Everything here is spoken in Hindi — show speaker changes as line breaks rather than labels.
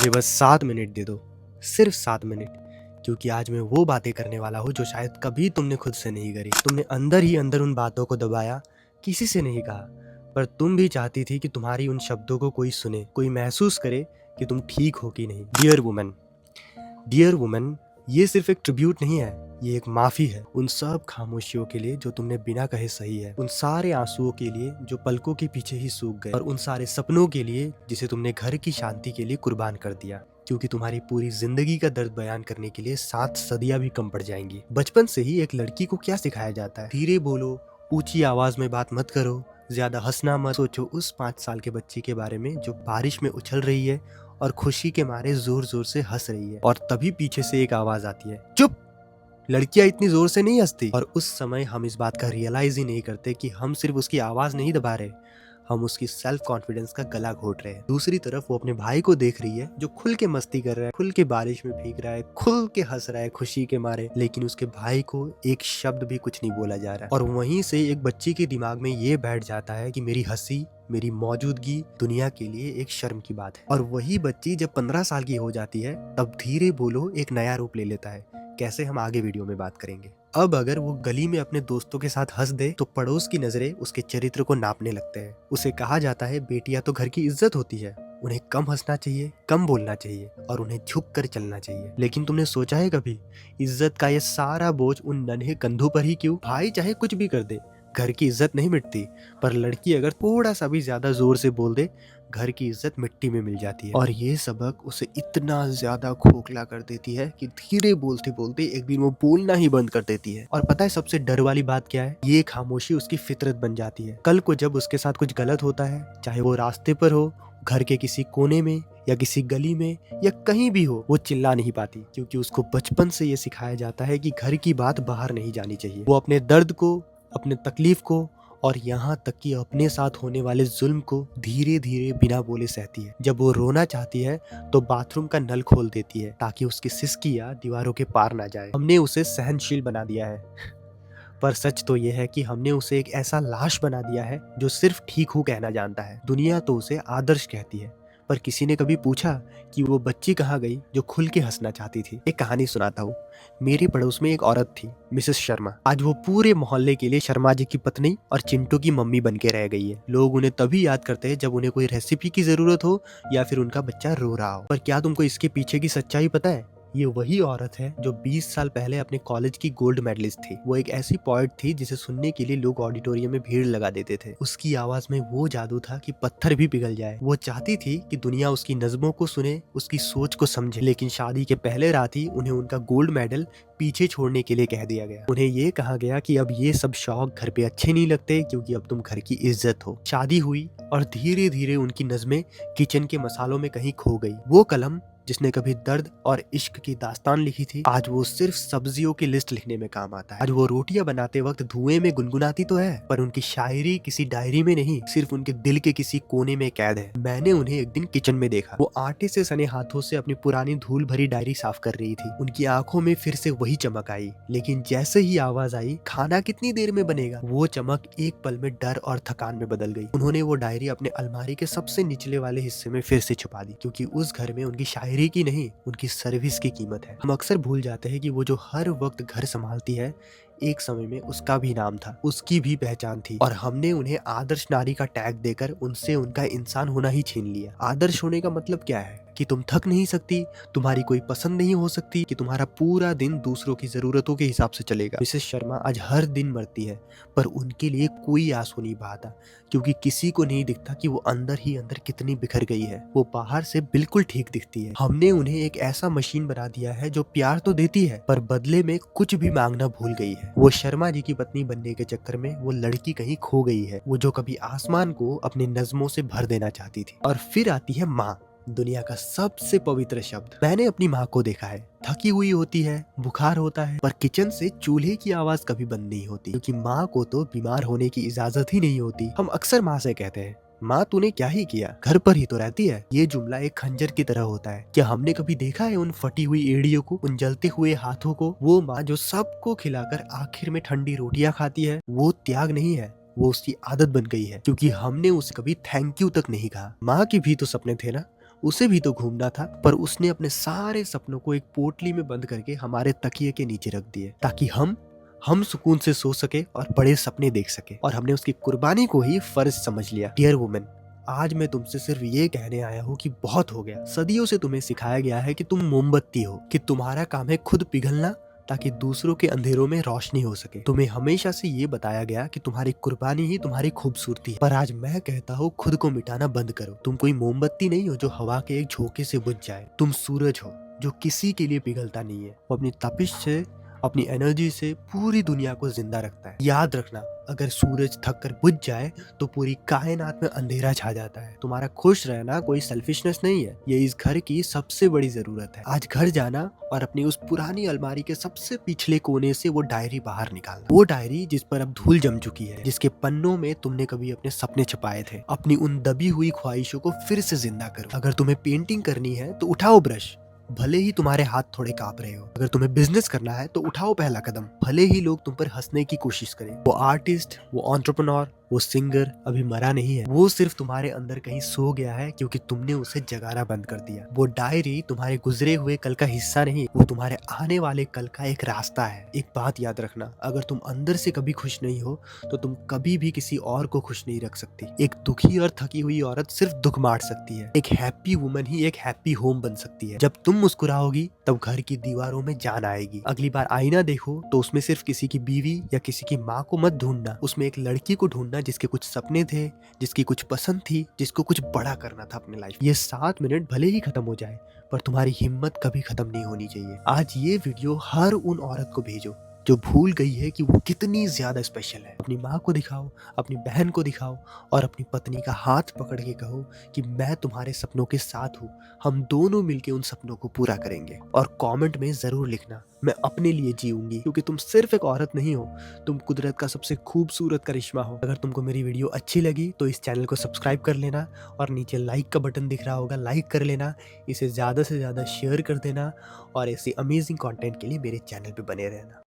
मुझे बस 7 मिनट दे दो, सिर्फ 7 मिनट, क्योंकि आज मैं वो बातें करने वाला हूँ जो शायद कभी तुमने खुद से नहीं करी। तुमने अंदर ही अंदर उन बातों को दबाया, किसी से नहीं कहा, पर तुम भी चाहती थी कि तुम्हारी उन शब्दों को कोई सुने, कोई महसूस करे कि तुम ठीक हो कि नहीं। डियर वुमन, ये सिर्फ एक ट्रिब्यूट नहीं है, ये एक माफ़ी है उन सब खामोशियों के लिए जो तुमने बिना कहे सही है, उन सारे आंसुओं के लिए जो पलकों के पीछे ही सूख गए, और उन सारे सपनों के लिए जिसे तुमने घर की शांति के लिए कुर्बान कर दिया, क्योंकि तुम्हारी पूरी जिंदगी का दर्द बयान करने के लिए 7 सदियां भी कम पड़ जाएंगी। बचपन से ही एक लड़की को क्या सिखाया जाता है? धीरे बोलो, ऊंची आवाज में बात मत करो, ज्यादा हंसना मत। सोचो उस 5 साल के बच्ची के बारे में जो बारिश में उछल रही है और खुशी के मारे जोर जोर से हंस रही है, और तभी पीछे से एक आवाज आती है, चुप, लड़कियां इतनी जोर से नहीं हंसती। और उस समय हम इस बात का रियलाइज ही नहीं करते कि हम सिर्फ उसकी आवाज नहीं दबा रहे, हम उसकी सेल्फ कॉन्फिडेंस का गला घोट रहे हैं। दूसरी तरफ वो अपने भाई को देख रही है जो खुल के मस्ती कर रहा है, खुल के बारिश में भीग रहा है, खुल के हंस रहा है खुशी के मारे, लेकिन उसके भाई को एक शब्द भी कुछ नहीं बोला जा रहा। और वहीं से एक बच्ची के दिमाग में ये बैठ जाता है कि मेरी हंसी, मेरी मौजूदगी दुनिया के लिए एक शर्म की बात है। और वही बच्ची जब 15 साल की हो जाती है तब धीरे बोलो एक नया रूप ले लेता है। कैसे, हम आगे वीडियो में बात करेंगे। अब अगर वो गली में अपने दोस्तों के साथ हंस दे तो पड़ोस की नजरें उसके चरित्र को नापने लगते हैं। उसे कहा जाता है बेटियां तो घर की इज्जत होती है, उन्हें कम हंसना चाहिए, कम बोलना चाहिए और उन्हें झुक कर चलना चाहिए। लेकिन तुमने सोचा है कभी, इज्जत का ये सारा बोझ उन नन्हे कंधों पर ही क्यों? भाई चाहे कुछ भी कर दे, घर की इज्जत नहीं मिटती, पर लड़की अगर थोड़ा सा भी ज्यादा जोर से बोल दे, घर की इज्जत मिट्टी में मिल जाती है। और ये सबक उसे इतना ज्यादा खोखला कर देती है कि धीरे बोलते बोलते एक दिन वो बोलना ही बंद कर देती है। और पता है सबसे डर वाली बात क्या है? ये खामोशी उसकी फितरत बन जाती है। कल को जब उसके साथ कुछ गलत होता है, चाहे वो रास्ते पर हो, घर के किसी कोने में या किसी गली में या कहीं भी हो, वो चिल्ला नहीं पाती, क्योंकि उसको बचपन से ये सिखाया जाता है कि घर की बात बाहर नहीं जानी चाहिए। वो अपने दर्द को, अपने तकलीफ को और यहाँ तक कि अपने साथ होने वाले जुल्म को धीरे धीरे बिना बोले सहती है। जब वो रोना चाहती है तो बाथरूम का नल खोल देती है ताकि उसकी सिसकियां दीवारों के पार ना जाए। हमने उसे सहनशील बना दिया है, पर सच तो ये है कि हमने उसे एक ऐसा लाश बना दिया है जो सिर्फ ठीक हूँ कहना जानता है। दुनिया तो उसे आदर्श कहती है, पर किसी ने कभी पूछा कि वो बच्ची कहाँ गई जो खुल के हंसना चाहती थी? एक कहानी सुनाता हूँ। मेरे पड़ोस में एक औरत थी, मिसेस शर्मा। आज वो पूरे मोहल्ले के लिए शर्मा जी की पत्नी और चिंटू की मम्मी बन के रह गई है। लोग उन्हें तभी याद करते हैं जब उन्हें कोई रेसिपी की जरूरत हो या फिर उनका बच्चा रो रहा हो। पर क्या तुमको इसके पीछे की सच्चाई पता है? ये वही औरत है जो 20 साल पहले अपने कॉलेज की गोल्ड मेडलिस्ट थी। वो एक ऐसी पोएट थी जिसे सुनने के लिए लोग ऑडिटोरियम में भीड़ लगा देते थे। उसकी आवाज में वो जादू था कि पत्थर भी पिघल जाए। वो चाहती थी कि दुनिया उसकी नज़्मों को सुने, उसकी सोच को समझे, लेकिन शादी के पहले रात ही उन्हें उनका गोल्ड मेडल पीछे छोड़ने के लिए कह दिया गया। उन्हें ये कहा गया कि अब ये सब शौक घर पे अच्छे नहीं लगते, क्योंकि अब तुम घर की इज्जत हो। शादी हुई और धीरे धीरे उनकी नज़्में किचन के मसालों में कहीं खो गई। वो कलम जिसने कभी दर्द और इश्क की दास्तान लिखी थी, आज वो सिर्फ सब्जियों की लिस्ट लिखने में काम आता है। आज वो रोटियां बनाते वक्त धुएं में गुनगुनाती तो है, पर उनकी शायरी किसी डायरी में नहीं, सिर्फ उनके दिल के किसी कोने में कैद है। मैंने उन्हें एक दिन किचन में देखा। वो आटे से सने हाथों से अपनी पुरानी धूल भरी डायरी साफ कर रही थी। उनकी आंखों में फिर से वही चमक आई, लेकिन जैसे ही आवाज आई, खाना कितनी देर में बनेगा, वो चमक एक पल में डर और थकान में बदल गई। उन्होंने वो डायरी अपने अलमारी के सबसे निचले वाले हिस्से में फिर से छुपा दी, क्योंकि उस घर में उनकी शायरी की नहीं, उनकी सर्विस की कीमत है। हम अक्सर भूल जाते हैं कि वो जो हर वक्त घर संभालती है, एक समय में उसका भी नाम था, उसकी भी पहचान थी, और हमने उन्हें आदर्श नारी का टैग देकर उनसे उनका इंसान होना ही छीन लिया। आदर्श होने का मतलब क्या है? कि तुम थक नहीं सकती, तुम्हारी कोई पसंद नहीं हो सकती, कि तुम्हारा पूरा दिन दूसरों की जरूरतों के हिसाब से चलेगा। मिसेस शर्मा आज हर दिन मरती है, पर उनके लिए कोई आंसू नहीं बहाता, क्योंकि किसी को नहीं दिखता कि वो अंदर ही अंदर कितनी बिखर गई है। वो बाहर से बिल्कुल ठीक दिखती है। हमने उन्हें एक ऐसा मशीन बना दिया है जो प्यार तो देती है, पर बदले में कुछ भी मांगना भूल गई है। वो शर्मा जी की पत्नी बनने के चक्कर में वो लड़की कहीं खो गई है, वो जो कभी आसमान को अपने नज़्मों से भर देना चाहती थी। और फिर आती है माँ, दुनिया का सबसे पवित्र शब्द। मैंने अपनी माँ को देखा है, थकी हुई होती है, बुखार होता है, पर किचन से चूल्हे की आवाज कभी बंद नहीं होती, क्योंकि माँ को तो बीमार होने की इजाजत ही नहीं होती। हम अक्सर माँ से कहते हैं, माँ तूने क्या ही किया, घर पर ही तो रहती है। ये जुमला एक खंजर की तरह होता है। क्या हमने कभी देखा है उन फटी हुई एड़ियों को, उन जलते हुए हाथों को? वो माँ जो सबको खिलाकर आखिर में ठंडी रोटियां खाती है, वो त्याग नहीं है, वो उसकी आदत बन गई है, क्योंकि हमने उसे कभी थैंक यू तक नहीं कहा। माँ के भी तो सपने थे ना, उसे भी तो घूमना था, पर उसने अपने सारे सपनों को एक पोटली में बंद करके हमारे तकिए के नीचे रख दिए ताकि हम सुकून से सो सके और बड़े सपने देख सके। और हमने उसकी कुर्बानी को ही फर्ज समझ लिया। डियर वुमेन, आज मैं तुमसे सिर्फ ये कहने आया हूँ कि बहुत हो गया। सदियों से तुम्हें सिखाया गया है कि तुम मोमबत्ती हो, कि तुम्हारा काम है खुद पिघलना ताकि दूसरों के अंधेरों में रोशनी हो सके। तुम्हें हमेशा से ये बताया गया कि तुम्हारी कुर्बानी ही तुम्हारी खूबसूरती है। पर आज मैं कहता हूँ खुद को मिटाना बंद करो। तुम कोई मोमबत्ती नहीं हो जो हवा के एक झोंके से बुझ जाए। तुम सूरज हो जो किसी के लिए पिघलता नहीं है। वो अपनी तपिश से, अपनी एनर्जी से पूरी दुनिया को जिंदा रखता है। याद रखना, अगर सूरज थक कर बुझ जाए तो पूरी कायनात में अंधेरा छा जाता है। तुम्हारा खुश रहना कोई सेल्फिशनेस नहीं है, ये इस घर की सबसे बड़ी जरूरत है। आज घर जाना और अपनी उस पुरानी अलमारी के सबसे पिछले कोने से वो डायरी बाहर निकालना। वो डायरी जिस पर अब धूल जम चुकी है, जिसके पन्नों में तुमने कभी अपने सपने छुपाए थे। अपनी उन दबी हुई ख्वाहिशों को फिर से जिंदा करो। अगर तुम्हें पेंटिंग करनी है तो उठाओ ब्रश, भले ही तुम्हारे हाथ थोड़े कांप रहे हो। अगर तुम्हें बिजनेस करना है तो उठाओ पहला कदम, भले ही लोग तुम पर हंसने की कोशिश करें। वो आर्टिस्ट, वो एंटरप्रेन्योर, वो सिंगर अभी मरा नहीं है। वो सिर्फ तुम्हारे अंदर कहीं सो गया है क्योंकि तुमने उसे जगाना बंद कर दिया। वो डायरी तुम्हारे गुजरे हुए कल का हिस्सा नहीं, वो तुम्हारे आने वाले कल का एक रास्ता है। एक बात याद रखना, अगर तुम अंदर से कभी खुश नहीं हो तो तुम कभी भी किसी और को खुश नहीं रख सकती। एक दुखी और थकी हुई औरत सिर्फ दुख बांट सकती है। एक हैप्पी वुमन ही एक हैप्पी होम बन सकती है। जब तुम मुस्कुराओगी तब घर की दीवारों में जान आएगी। अगली बार आईना देखो तो उसमें सिर्फ किसी की बीवी या किसी की माँ को मत ढूंढना, उसमें एक लड़की को ढूंढना जिसके कुछ सपने थे, जिसकी कुछ पसंद थी, जिसको कुछ बड़ा करना था अपने लाइफ। ये 7 मिनट भले ही खत्म हो जाए पर तुम्हारी हिम्मत कभी खत्म नहीं होनी चाहिए। आज ये वीडियो हर उन औरत को भेजो जो भूल गई है कि वो कितनी ज्यादा स्पेशल है। अपनी माँ को दिखाओ, अपनी बहन को दिखाओ और अपनी पत्नी का हाथ पकड़ के कहो कि मैं तुम्हारे सपनों के साथ हूँ, हम दोनों मिलके उन सपनों को पूरा करेंगे। और कमेंट में जरूर लिखना, मैं अपने लिए जीऊंगी, क्योंकि तुम सिर्फ एक औरत नहीं हो, तुम कुदरत का सबसे खूबसूरत करिश्मा हो। अगर तुमको मेरी वीडियो अच्छी लगी तो इस चैनल को सब्सक्राइब कर लेना और नीचे लाइक का बटन दिख रहा होगा, लाइक कर लेना। इसे ज़्यादा से ज़्यादा शेयर कर देना और ऐसे अमेजिंग कंटेंट के लिए मेरे चैनल पे बने रहना।